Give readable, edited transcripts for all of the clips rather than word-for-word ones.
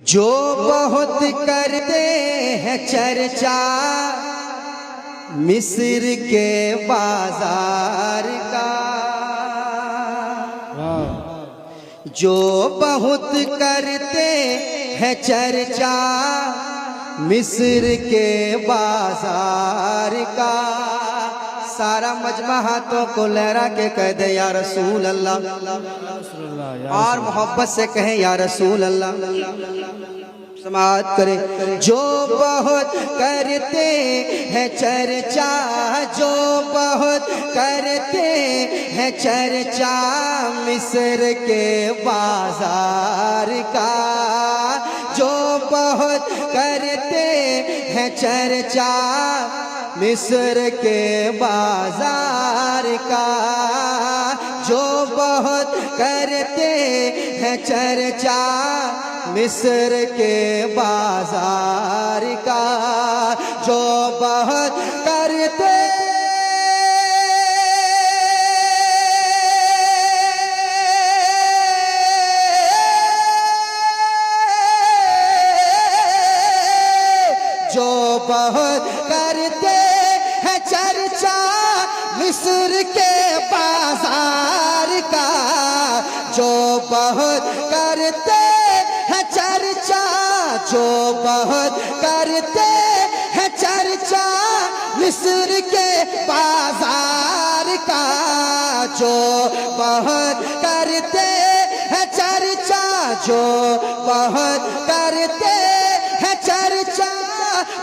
जो बहुत करते हैं चर्चा मिस्र के बाजार का, जो बहुत करते हैं चर्चा मिस्र के बाजार का, सारा मजमा हाथों को लहरा के कह दे या रसूल अल्लाह, और मोहब्बत से कहें या रसूल अल्लाह। समाअत करें। जो बहुत करते हैं चर्चा, जो बहुत करते हैं चर्चा मिस्र के बाजार का, जो बहुत करते हैं चर्चा मिस्र के बाजार का, जो बहुत करते हैं चर्चा मिस्र के बाजार का, जो बहुत करते जो बहुत करते हैं चर्चा मिस्र के बाजार का, जो बहुत करते हैं चर्चा, जो बहुत करते हैं चर्चा मिस्र के बाजार का, जो बहुत करते हैं चर्चा, जो बहुत करते हैं चर्चा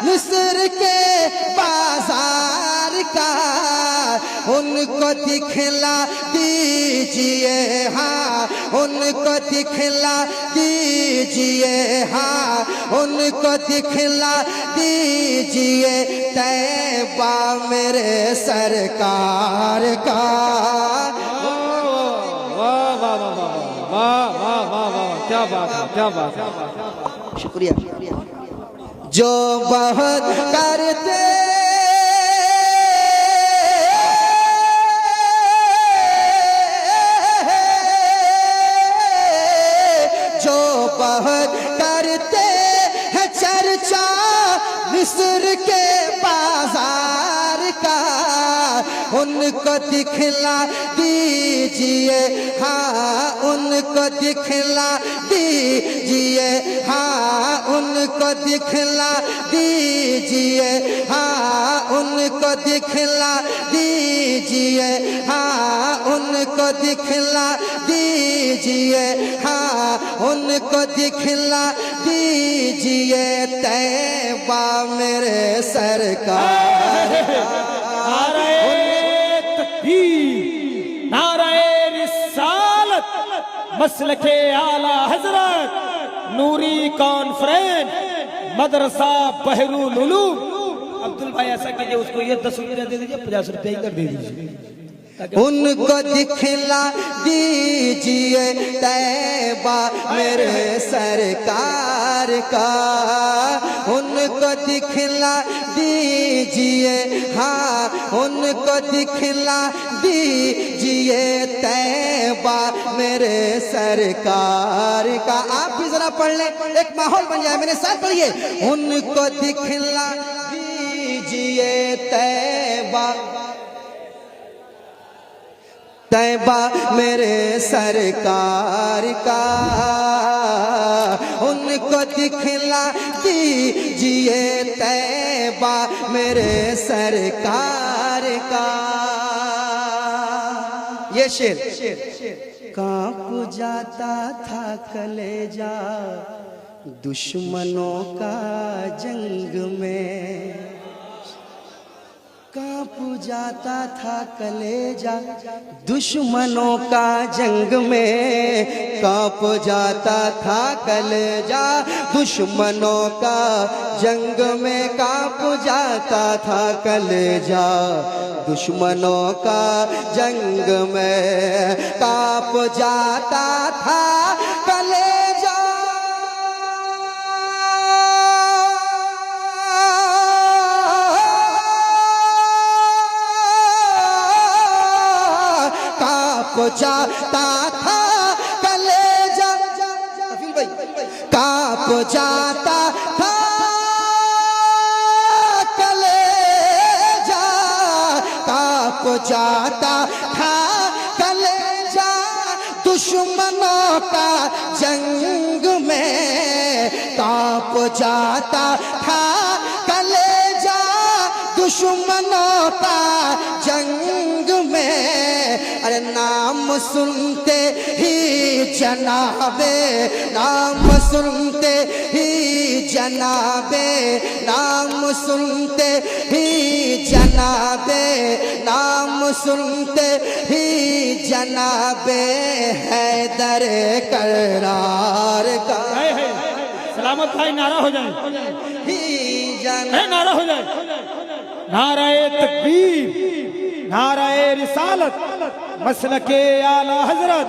मिस्र के बाजार का, उनको दिखला दीजिए, हाँ उनको दिखला दीजिए, हाँ उनको दिखला दीजिए तैबा मेरे सरकार का। वाह वाह वाह वाह वाह वाह वाह, क्या बात है, क्या बात है, शुक्रिया। जो बहुत करते जो बहुत करते हैं चर्चा मिस्र के बाजार का, उनको दिखला दीजिए, हाँ उनको दिखला दीजिए, हाँ उनको दिखला दीजिए, हाँ उनको दिखला दीजिए, हाँ उनको दिखला दीजिए, हाँ उनको दिखला दीजिए तैबा मेरे सरकार का। नाराए रिसालत, मसलके आला हजरत, नूरी कॉन्फ्रेंस, मदरसा बहरुल उलूम। अब्दुल भाई ऐसा कीजिए, उसको ये 10 रुपया दे दीजिए, 50 रुपया ही कर दे दीजिए। उनको दिखला दीजिए तैबा मेरे सरकार का, उनको दिखला दीजिए, हाँ उनको दिखला दीजिए तैबा मेरे सरकार का। आप भी जरा पढ़ लें, एक माहौल बन जाए, मेरे साथ पढ़िए। उनको दिखला दीजिए तैबा तैबा मेरे सरकार का, उनको दिखला दीजिए तैबा मेरे सरकार का। ये शेर कांप जाता था कलेजा दुश्मनों का जंग में, कांप जाता था कलेजा दुश्मनों का जंग में, कांप जाता था कलेजा दुश्मनों का जंग में, कांप जाता था कलेजा दुश्मनों का जंग में, कांप जाता था कलेजा जाता था कलेजा, कांप जाता था कलेजा, कांप जाता था कलेजा दुश्मनों का जंग में, कांप जाता था कलेजा दुश्मनों का जंग में। अरे नाम सुनते ही जनाबे, नाम सुनते ही जनाबे, नाम सुनते ही जनाबे, नाम सुनते ही जनाबे हैदर करार का। सलामत भाई नारा हो जाए, नारा हो जाए, नाराए तकबीर, नाराए रिसालत, मसलके आला हजरत,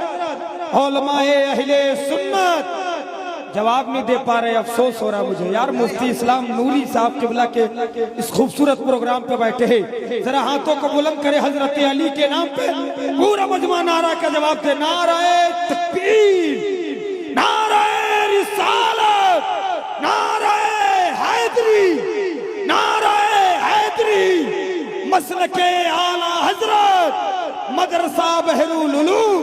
उलमाए अहले सुन्नत। जवाब नहीं दे पा रहे, अफसोस हो रहा मुझे यार। मुफ्ती इस्लाम नूरी साहब किबला के इस खूबसूरत प्रोग्राम पे बैठे हैं, जरा हाथों को बुलंद करे हजरत अली के नाम पे, पूरा मजमा नारा का जवाब दे। नाराए तकबीर, नाराए रिसालत, नाराए हैदरी, नाराए हैदरी, मसलके आला हजरत, मदरसा बहरुल उलूम।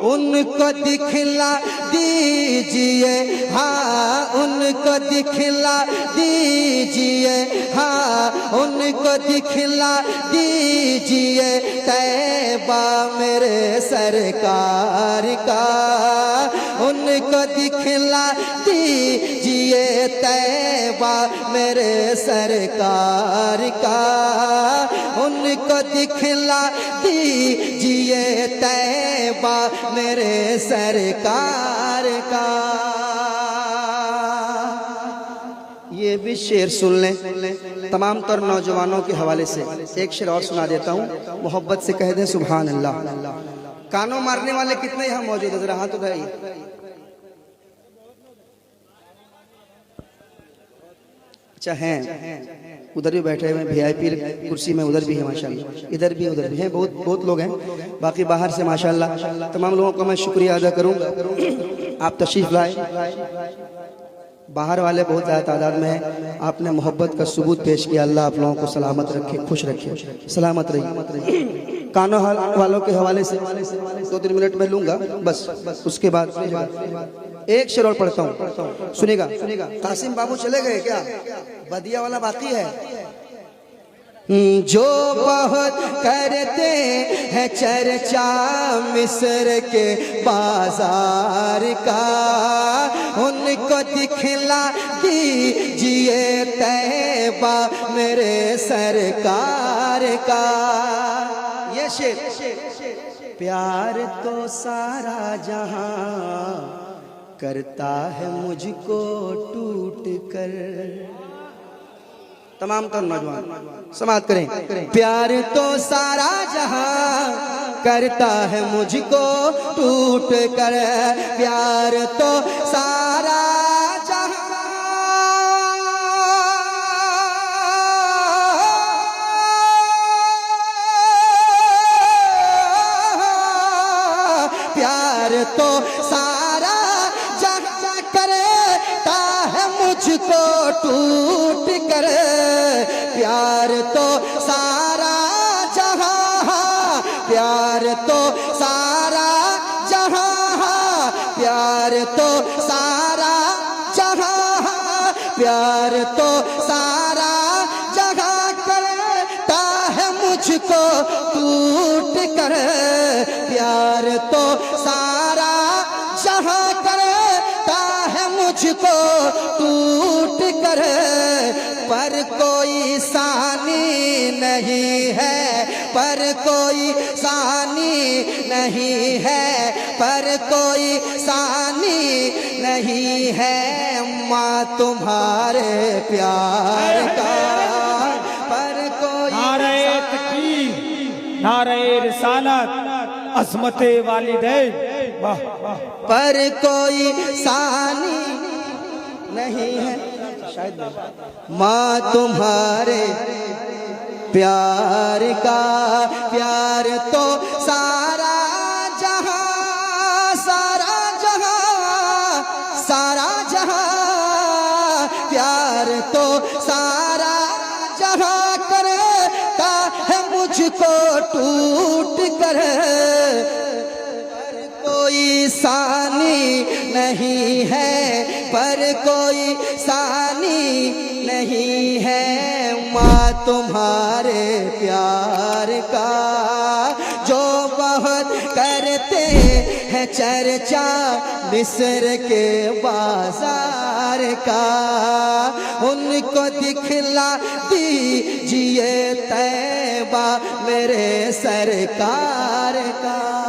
उनको दिखला दीजिए, हाँ उनको दिखला दीजिए, हाँ उनको दिखला दीजिए तैबा मेरे सरकार का, उनको दिखला दीजिए तैबा मेरे सरकार का, उनको दिखला दीजिए तैबा मेरे सरकार का। ये भी शेर सुन लें तमाम तर नौजवानों के हवाले से। एक शेर और सुना देता हूँ, मोहब्बत से कह दें सुभान अल्लाह। कानों मारने वाले कितने यहाँ मौजूद है, जरा हाथ उठाइए। अच्छा हैं, उधर भी बैठे हुए वीआईपी कुर्सी में, उधर भी है माशाल्लाह, इधर भी उधर भी हैं, बहुत लोग हैं। बाकी बाहर से माशाल्लाह तमाम लोगों का मैं शुक्रिया अदा करूंगा। आप तशरीफ लाए, बाहर वाले बहुत ज़्यादा तादाद में हैं, आपने मोहब्बत का सबूत पेश किया। अल्लाह आप लोगों को सलामत रखे, खुश रखे, सलामत रहिए। कानों वालों के हवाले से 2-3 मिनट में लूंगा बस, उसके बाद एक शेर और पढ़ता हूँ, सुनेगा। कासिम बाबू चले गए क्या? बदिया वाला बाकी है। जो बहुत करते हैं चर्चा मिस्र के बाजार का, उनको दिखला दीजिए तैबा मेरे सरकार का। ये शेर, प्यार तो सारा जहां करता है मुझको टूट कर। तमाम तर नौजवान समाअत करें। प्यार तो सारा जहां करता है मुझको टूट कर, प्यार तो सारा जहां, प्यार तो सारा जहां करता है मुझको टूट कर, प्यार तो सारा जहां, प्यार तो सारा जहां, प्यार तो सारा जहां, प्यार तो सारा जहां करता है मुझको टूट कर, प्यार तो सारा जहां करता है मुझको टूट कर। पर कोई सानी नहीं है, पर कोई सानी नहीं है, पर कोई सानी नहीं है माँ तुम्हारे प्यार का। पर कोई नारे तकबीर, नारे रिसालत, अज़मते वालिदैन, वाह वाह। पर कोई सानी नहीं है शायद माँ तुम्हारे प्यार का, प्यार तो सारा जहां, सारा जहां, सारा जहां प्यार तो सारा जहां करता है मुझको टूट कर, कोई सानी नहीं है, पर कोई सानी नहीं है माँ तुम्हारे प्यार का, जो बहुत करते हैं चर्चा मिस्र के बाजार का, उनको दिखला दीजिए तैबा मेरे सरकार का।